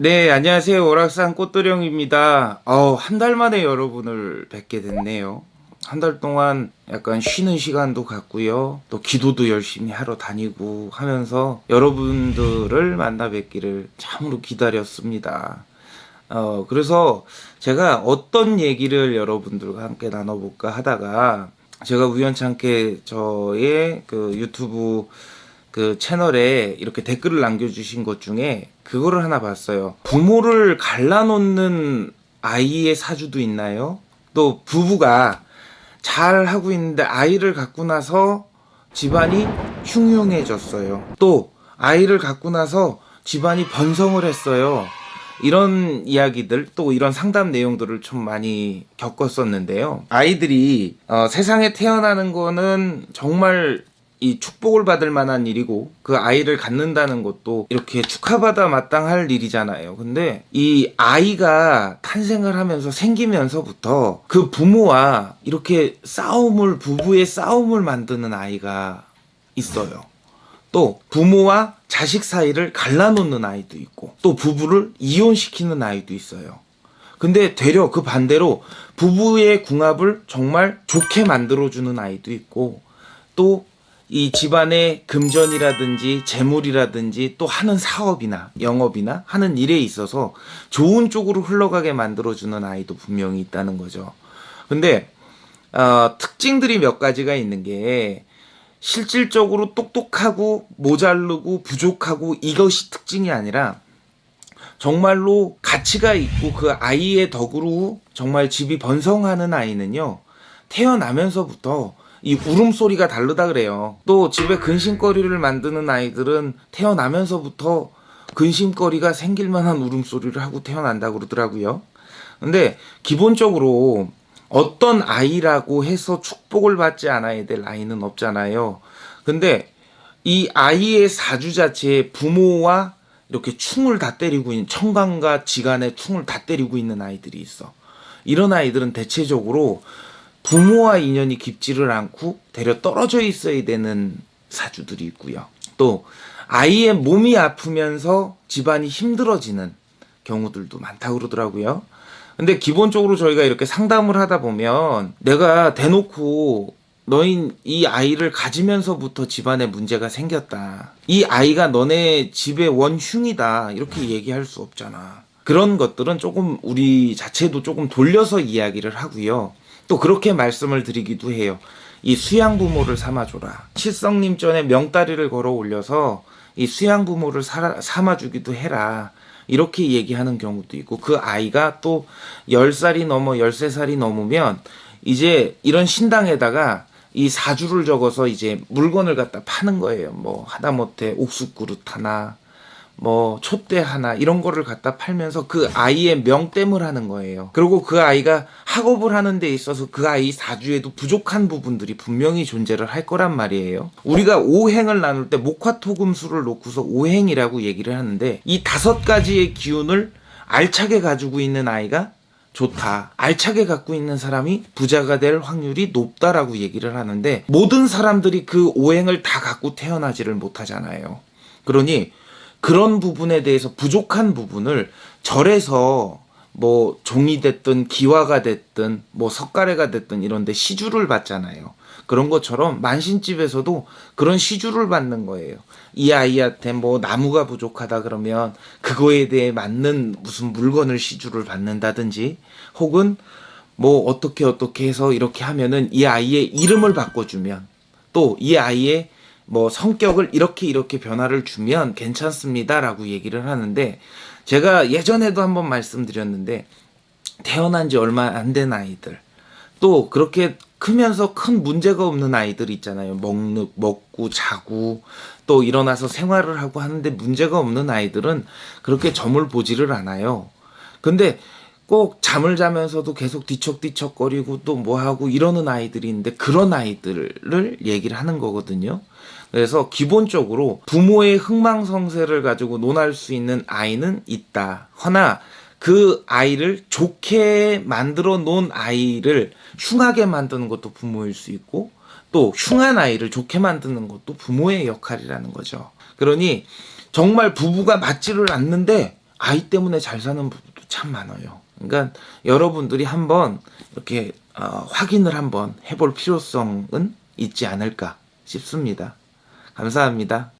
네, 안녕하세요. 오락산 꽃도령입니다. 한 달 만에 여러분을 뵙게 됐네요. 한 달 동안 약간 쉬는 시간도 갖고요. 또 기도도 열심히 하러 다니고 하면서 여러분들을 만나 뵙기를 참으로 기다렸습니다. 그래서 제가 어떤 얘기를 여러분들과 함께 나눠볼까 하다가 제가 우연찮게 저의 그 유튜브 그 채널에 이렇게 댓글을 남겨주신 것 중에 그거를 하나 봤어요. 부모를 갈라놓는 아이의 사주도 있나요? 또 부부가 잘 하고 있는데 아이를 갖고 나서 집안이 흉흉해졌어요. 또 아이를 갖고 나서 집안이 번성을 했어요. 이런 이야기들 또 이런 상담 내용들을 좀 많이 겪었었는데요. 아이들이 세상에 태어나는 거는 정말 이 축복을 받을 만한 일이고 그 아이를 갖는다는 것도 이렇게 축하받아 마땅할 일이잖아요. 근데 이 아이가 탄생을 하면서 생기면서부터 그 부모와 이렇게 부부의 싸움을 만드는 아이가 있어요. 또 부모와 자식 사이를 갈라놓는 아이도 있고 또 부부를 이혼시키는 아이도 있어요. 근데 되려 그 반대로 부부의 궁합을 정말 좋게 만들어주는 아이도 있고 또 이 집안의 금전이라든지 재물이라든지 또 하는 사업이나 영업이나 하는 일에 있어서 좋은 쪽으로 흘러가게 만들어주는 아이도 분명히 있다는 거죠. 근데 특징들이 몇 가지가 있는 게 실질적으로 똑똑하고 모자르고 부족하고 이것이 특징이 아니라 정말로 가치가 있고 그 아이의 덕으로 정말 집이 번성하는 아이는요, 태어나면서부터 이 울음소리가 다르다 그래요. 또 집에 근심거리를 만드는 아이들은 태어나면서부터 근심거리가 생길 만한 울음소리를 하고 태어난다 그러더라고요. 근데 기본적으로 어떤 아이라고 해서 축복을 받지 않아야 될 아이는 없잖아요. 근데 이 아이의 사주 자체에 부모와 이렇게 충을 다 때리고 있는, 청간과 지간에 충을 다 때리고 있는 아이들이 있어. 이런 아이들은 대체적으로 부모와 인연이 깊지를 않고 되려 떨어져 있어야 되는 사주들이 있고요. 또 아이의 몸이 아프면서 집안이 힘들어지는 경우들도 많다고 그러더라고요. 근데 기본적으로 저희가 이렇게 상담을 하다 보면 내가 대놓고 너희 이 아이를 가지면서부터 집안에 문제가 생겼다. 이 아이가 너네 집의 원흉이다. 이렇게 얘기할 수 없잖아. 그런 것들은 조금 우리 자체도 조금 돌려서 이야기를 하고요. 또 그렇게 말씀을 드리기도 해요. 이 수양부모를 삼아줘라. 칠성님 전에 명다리를 걸어 올려서 이 수양부모를 삼아주기도 해라. 이렇게 얘기하는 경우도 있고 그 아이가 또 10살이 넘어 13살이 넘으면 이제 이런 신당에다가 이 사주를 적어서 이제 물건을 갖다 파는 거예요. 뭐 하다못해 옥수그릇 하나 뭐 촛대 하나 이런 거를 갖다 팔면서 그 아이의 명땜을 하는 거예요. 그리고 그 아이가 학업을 하는 데 있어서 그 아이 사주에도 부족한 부분들이 분명히 존재를 할 거란 말이에요. 우리가 오행을 나눌 때 목화토금수를 놓고서 오행이라고 얘기를 하는데 이 5가지의 기운을 알차게 가지고 있는 아이가 좋다. 알차게 갖고 있는 사람이 부자가 될 확률이 높다라고 얘기를 하는데 모든 사람들이 그 오행을 다 갖고 태어나지를 못하잖아요. 그러니 그런 부분에 대해서 부족한 부분을 절에서 뭐 종이 됐든 기와가 됐든 뭐 석가래가 됐든 이런데 시주를 받잖아요. 그런 것처럼 만신집에서도 그런 시주를 받는 거예요. 이 아이한테 뭐 나무가 부족하다 그러면 그거에 대해 맞는 무슨 물건을 시주를 받는다든지 혹은 뭐 어떻게 해서 이렇게 하면은 이 아이의 이름을 바꿔주면 또 이 아이의 뭐 성격을 이렇게 변화를 주면 괜찮습니다라고 얘기를 하는데 제가 예전에도 한번 말씀드렸는데 태어난 지 얼마 안 된 아이들 또 그렇게 크면서 큰 문제가 없는 아이들 있잖아요. 먹고 자고 또 일어나서 생활을 하고 하는데 문제가 없는 아이들은 그렇게 점을 보지를 않아요. 근데 꼭 잠을 자면서도 계속 뒤척뒤척거리고 또 뭐하고 이러는 아이들이 있는데 그런 아이들을 얘기를 하는 거거든요. 그래서 기본적으로 부모의 흥망성쇠를 가지고 논할 수 있는 아이는 있다. 허나 그 아이를 좋게 만들어 놓은 아이를 흉하게 만드는 것도 부모일 수 있고 또 흉한 아이를 좋게 만드는 것도 부모의 역할이라는 거죠. 그러니 정말 부부가 맞지를 않는데 아이 때문에 잘 사는 부부도 참 많아요. 그러니까 여러분들이 한번 이렇게 확인을 한번 해볼 필요성은 있지 않을까 싶습니다. 감사합니다.